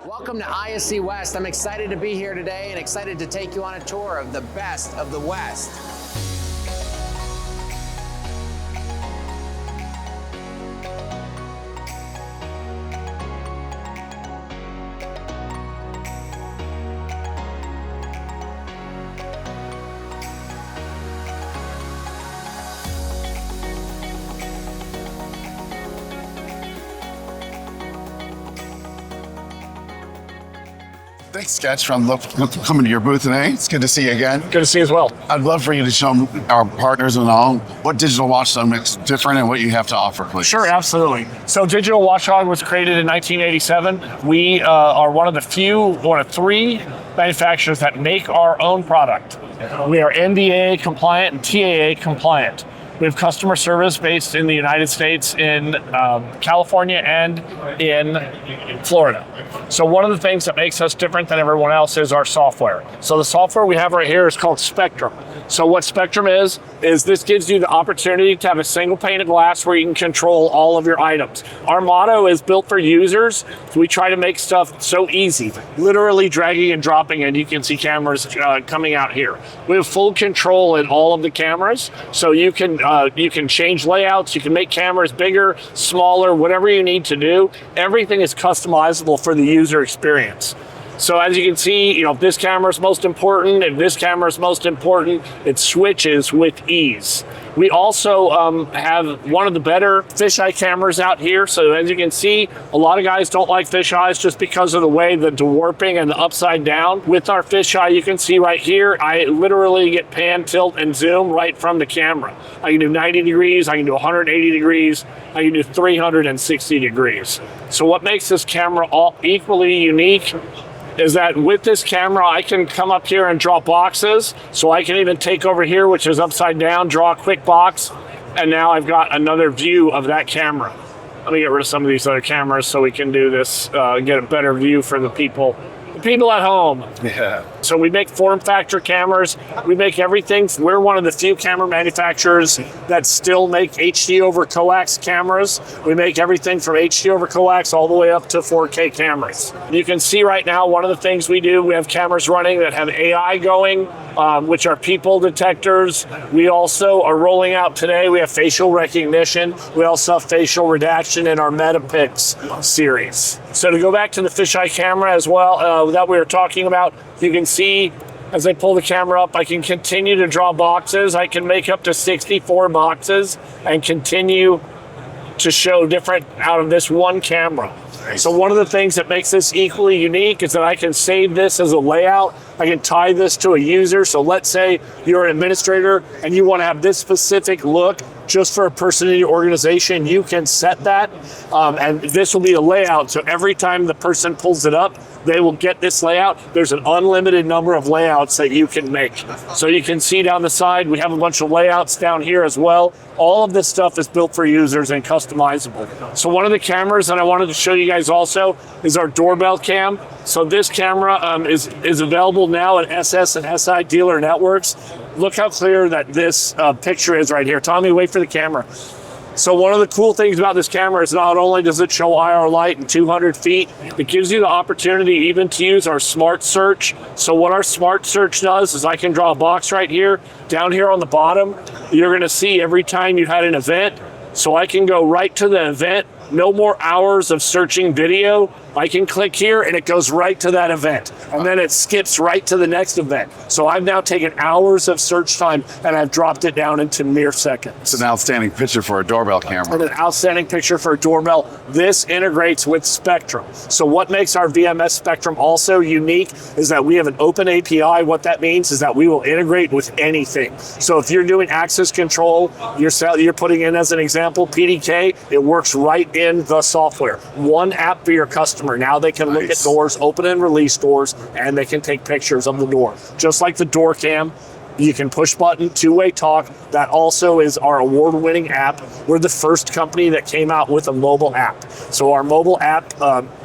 Welcome to ISC West. I'm excited to be here today and excited to take you on a tour of the best of the West. Thanks, Sketch. I'm coming to your booth today. It's good to see you again. Good to see you as well. I'd love for you to show our partners and all what Digital Watchdog makes different and what you have to offer, please. Sure, absolutely. So Digital Watchdog was created in 1987. We are one of three manufacturers that make our own product. We are NDAA compliant and TAA compliant. We have customer service based in the United States, in California, and in Florida. So one of the things that makes us different than everyone else is our software. So the software we have right here is called Spectrum. So what Spectrum is this gives you the opportunity to have a single pane of glass where you can control all of your items. Our motto is built for users. We try to make stuff so easy, literally dragging and dropping, and you can see cameras coming out here. We have full control in all of the cameras, so you can change layouts, you can make cameras bigger, smaller, whatever you need to do. Everything is customizable for the user experience. So as you can see, if this camera is most important, if this camera is most important, it switches with ease. We also have one of the better fisheye cameras out here. So as you can see, a lot of guys don't like fisheyes just because of the way the dwarping and the upside down. With our fisheye, you can see right here, I literally get pan, tilt, and zoom right from the camera. I can do 90 degrees, I can do 180 degrees, I can do 360 degrees. So what makes this camera all equally unique is that with this camera, I can come up here and draw boxes. So I can even take over here, which is upside down, draw a quick box, and now I've got another view of that camera. Let me get rid of some of these other cameras so we can do this, get a better view for the people at home. Yeah. So we make form factor cameras. We make everything. We're one of the few camera manufacturers that still make HD over coax cameras. We make everything from HD over coax all the way up to 4K cameras. You can see right now, one of the things we do, we have cameras running that have AI going, which are people detectors. We also are rolling out today, we have facial recognition. We also have facial redaction in our Metapix series. So to go back to the fisheye camera as well, that we were talking about, you can see as I pull the camera up, I can continue to draw boxes. I can make up to 64 boxes and continue to show different out of this one camera. So one of the things that makes this equally unique is that I can save this as a layout. I can tie this to a user. So let's say you're an administrator and you want to have this specific look just for a person in your organization. You can set that, and this will be a layout. So every time the person pulls it up, they will get this layout. There's an unlimited number of layouts that you can make. So you can see down the side, we have a bunch of layouts down here as well. All of this stuff is built for users and customizable. So one of the cameras that I wanted to show you guys also is our doorbell cam. So this camera is available now at SS&Si dealer networks. Look how clear that this picture is right here. Tommy, wait for the camera. So one of the cool things about this camera is not only does it show IR light in 200 feet, it gives you the opportunity even to use our smart search. So what our smart search does is I can draw a box right here. Down here on the bottom, you're going to see every time you had an event. So I can go right to the event. No more hours of searching video. I can click here and it goes right to that event. And then it skips right to the next event. So I've now taken hours of search time and I've dropped it down into mere seconds. It's an outstanding picture for a doorbell camera. And an outstanding picture for a doorbell. This integrates with Spectrum. So what makes our VMS Spectrum also unique is that we have an open API. What that means is that we will integrate with anything. So if you're doing access control, you're putting in, as an example, PDK, it works right in the software. One app for your customer. Now they can look at doors, open and release doors, and they can take pictures of the door. Just like the door cam, You can push button, two-way talk. That also is our award-winning app. We're the first company that came out with a mobile app. So our mobile app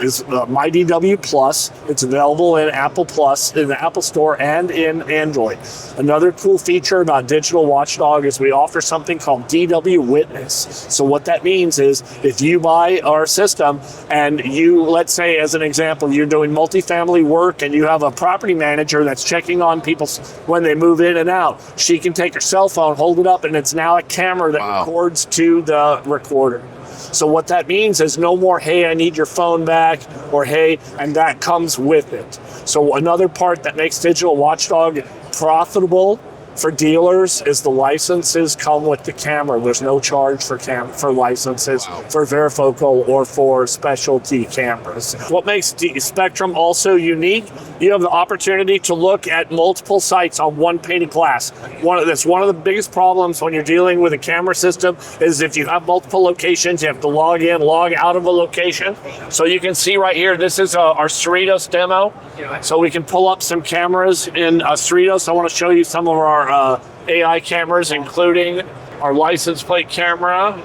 is MyDW Plus. It's available in Apple Plus, in the Apple Store, and in Android. Another cool feature about Digital Watchdog is we offer something called DW Witness. So what that means is if you buy our system and you, let's say as an example, you're doing multifamily work and you have a property manager that's checking on people when they move in and out, she can take her cell phone, hold it up, and it's now a camera that records to the recorder. So what that means is no more, hey, I need your phone back, or hey, and that comes with it. So another part that makes Digital Watchdog profitable for dealers is the licenses come with the camera. There's no charge for licenses for varifocal or for specialty cameras. What makes Spectrum also unique, you have the opportunity to look at multiple sites on one pane of glass. That's one of the biggest problems when you're dealing with a camera system is if you have multiple locations, you have to log in, log out of a location. So you can see right here, this is our Cerritos demo. So we can pull up some cameras in Cerritos. I want to show you some of our AI cameras, including our license plate camera.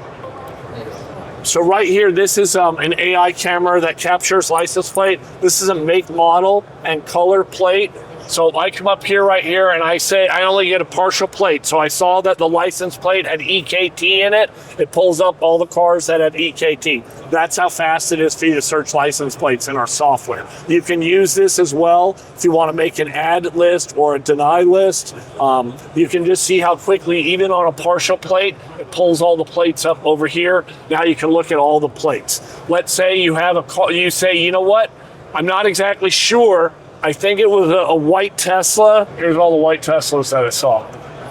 So right here, this is an AI camera that captures license plate. This is a make, model, and color plate. So if I come up here right here and I say I only get a partial plate, so I saw that the license plate had EKT in it, it pulls up all the cars that have EKT. That's how fast it is for you to search license plates in our software. You can use this as well if you want to make an add list or a deny list. You can just see how quickly, even on a partial plate, it pulls all the plates up over here. Now you can look at all the plates. Let's say you have a car, you say, you know what, I'm not exactly sure. I think it was a white Tesla. Here's all the white Teslas that I saw.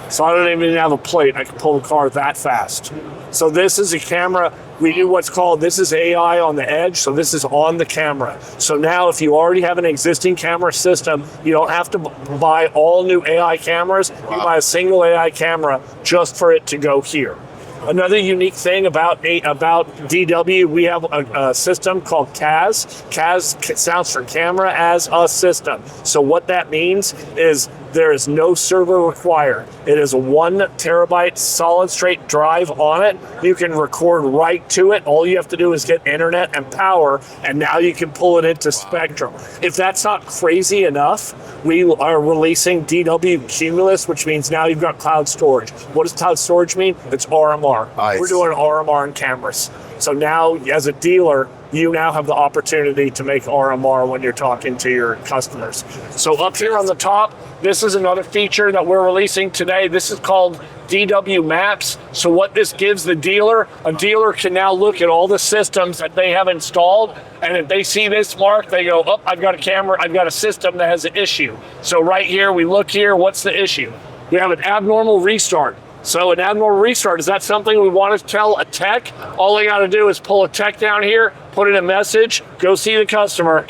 So I don't even have a plate. I can pull the car that fast. So this is a camera. We do what's called, this is AI on the edge. So this is on the camera. So now if you already have an existing camera system, you don't have to buy all new AI cameras. You buy a single AI camera just for it to go here. Another unique thing about DW, we have a system called CaaS. CaaS stands for Camera as a System. So what that means is there is no server required. It is a 1 terabyte solid state drive on it. You can record right to it. All you have to do is get internet and power, and now you can pull it into Spectrum. If that's not crazy enough, we are releasing DW Cumulus, which means now you've got cloud storage. What does cloud storage mean? It's RMR. Nice. We're doing RMR in cameras. So now, as a dealer, you now have the opportunity to make RMR when you're talking to your customers. So up here on the top, this is another feature that we're releasing today. This is called DW Maps. So what this gives the dealer, a dealer can now look at all the systems that they have installed, and if they see this mark, they go, oh, I've got a camera, I've got a system that has an issue. So right here, we look here, what's the issue? We have an abnormal restart. So an abnormal restart, is that something we want to tell a tech? All I got to do is pull a tech down here, put in a message, go see the customer.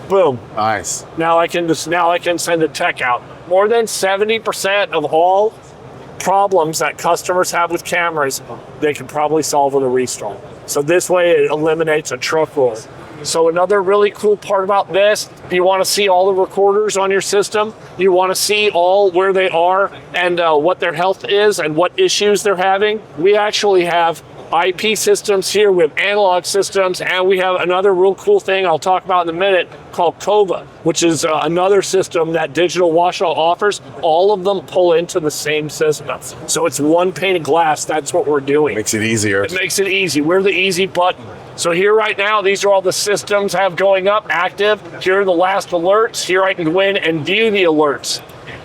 Boom. Nice. Now I can send a tech out. More than 70% of all problems that customers have with cameras, they can probably solve with a restart. So this way it eliminates a truck roll. So another really cool part about this, you want to see all the recorders on your system. You want to see all where they are and what their health is and what issues they're having. We actually have IP systems here, we have analog systems, and we have another real cool thing I'll talk about in a minute called COVA, which is another system that Digital Watchdog offers. All of them pull into the same system. So it's one pane of glass, that's what we're doing. Makes it easier. It makes it easy. We're the easy button. So here right now, these are all the systems I have going up, active. Here are the last alerts. Here I can go in and view the alerts.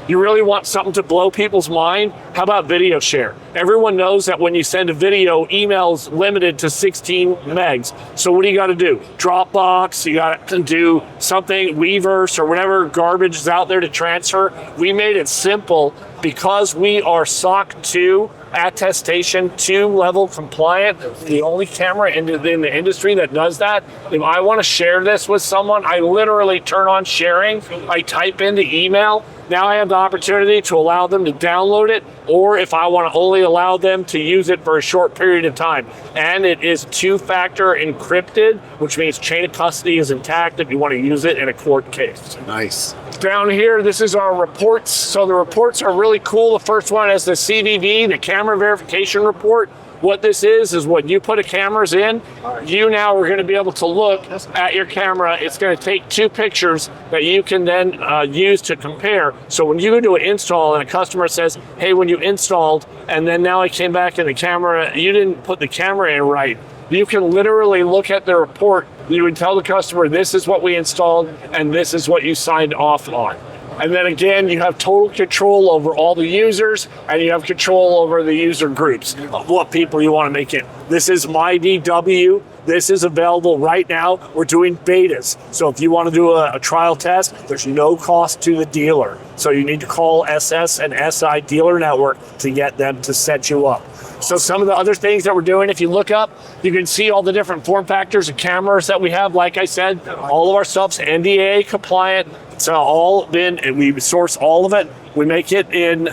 You really want something to blow people's mind? How about video share? Everyone knows that when you send a video, email's limited to 16 megs. So what do you got to do? Dropbox, you got to do something, Weverse, or whatever garbage is out there to transfer. We made it simple because we are SOC 2 attestation 2 level compliant, the only camera in the industry that does that. If I want to share this with someone, I literally turn on sharing, I type in the email. Now I have the opportunity to allow them to download it, or if I want to only allow them to use it for a short period of time. And it is 2-factor encrypted, which means chain of custody is intact if you want to use it in a court case. Nice. Down here, this is our reports. So the reports are really cool. The first one is the CVV, the camera verification report. What this is when you put a cameras in, you now are going to be able to look at your camera. It's going to take 2 pictures that you can then use to compare. So when you do an install and a customer says, hey, when you installed, and then now I came back in the camera, you didn't put the camera in right, you can literally look at the report. You would tell the customer, this is what we installed, and this is what you signed off on. And then again, you have total control over all the users, and you have control over the user groups of what people you want to make in. This is my DW. This is available right now. We're doing betas. So if you want to do a trial test, there's no cost to the dealer. So you need to call SS&Si dealer network to get them to set you up. So some of the other things that we're doing, if you look up, you can see all the different form factors and cameras that we have. Like I said, all of our stuff's NDA compliant. It's all been, and we source all of it. We make it in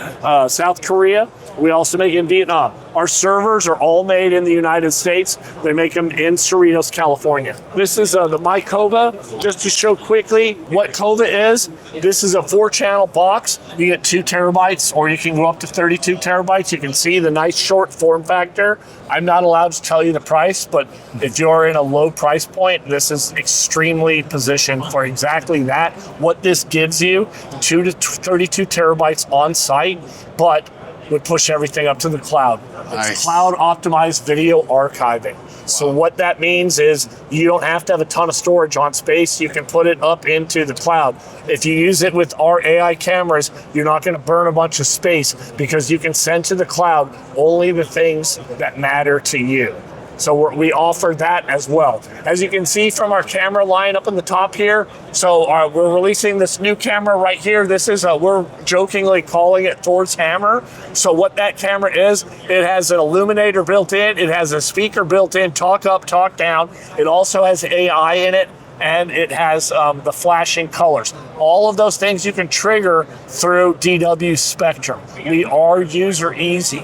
South Korea. We also make it in Vietnam. Our servers are all made in the United States. They make them in Cerritos, California. This is the MyCova. Just to show quickly what Cova is, this is a 4-channel box. You get 2 terabytes, or you can go up to 32 terabytes. You can see the nice short form factor. I'm not allowed to tell you the price, but if you're in a low price point, this is extremely positioned for exactly that. What this gives you, 2 to 32 terabytes on site, but would push everything up to the cloud. Nice. It's cloud optimized video archiving. So what that means is you don't have to have a ton of storage on space. You can put it up into the cloud. If you use it with our AI cameras, you're not going to burn a bunch of space because you can send to the cloud only the things that matter to you. So we offer that as well. As you can see from our camera line up in the top here, so we're releasing this new camera right here. This is, we're jokingly calling it Thor's hammer. So what that camera is, it has an illuminator built in, it has a speaker built in, talk up, talk down. It also has AI in it, and it has the flashing colors. All of those things you can trigger through DW Spectrum. We are user easy.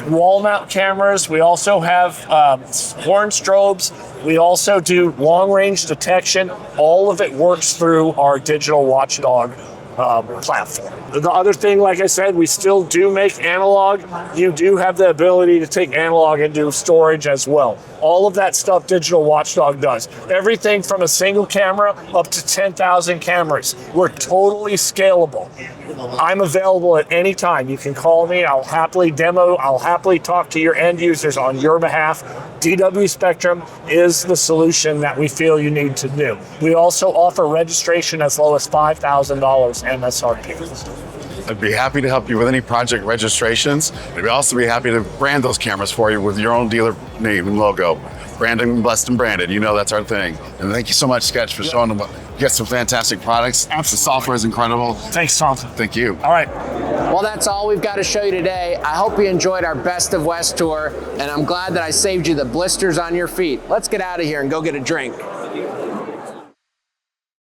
Wall mount cameras, we also have horn strobes. We also do long range detection. All of it works through our Digital Watchdog platform. The other thing, like I said, we still do make analog. You do have the ability to take analog and do storage as well. All of that stuff Digital Watchdog does. Everything from a single camera up to 10,000 cameras. We're totally scalable. I'm available at any time. You can call me. I'll happily demo. I'll happily talk to your end users on your behalf. DW Spectrum is the solution that we feel you need to do. We also offer registration as low as $5,000 MSRP. I'd be happy to help you with any project registrations. I'd also be happy to brand those cameras for you with your own dealer name and logo. Branding, blessed and branded. You know that's our thing. And thank you so much, Sketch, for showing them. You get some fantastic products. Absolutely. The software is incredible. Thanks, Tom. Thank you. All right. Well, that's all we've got to show you today. I hope you enjoyed our Best of West tour, and I'm glad that I saved you the blisters on your feet. Let's get out of here and go get a drink.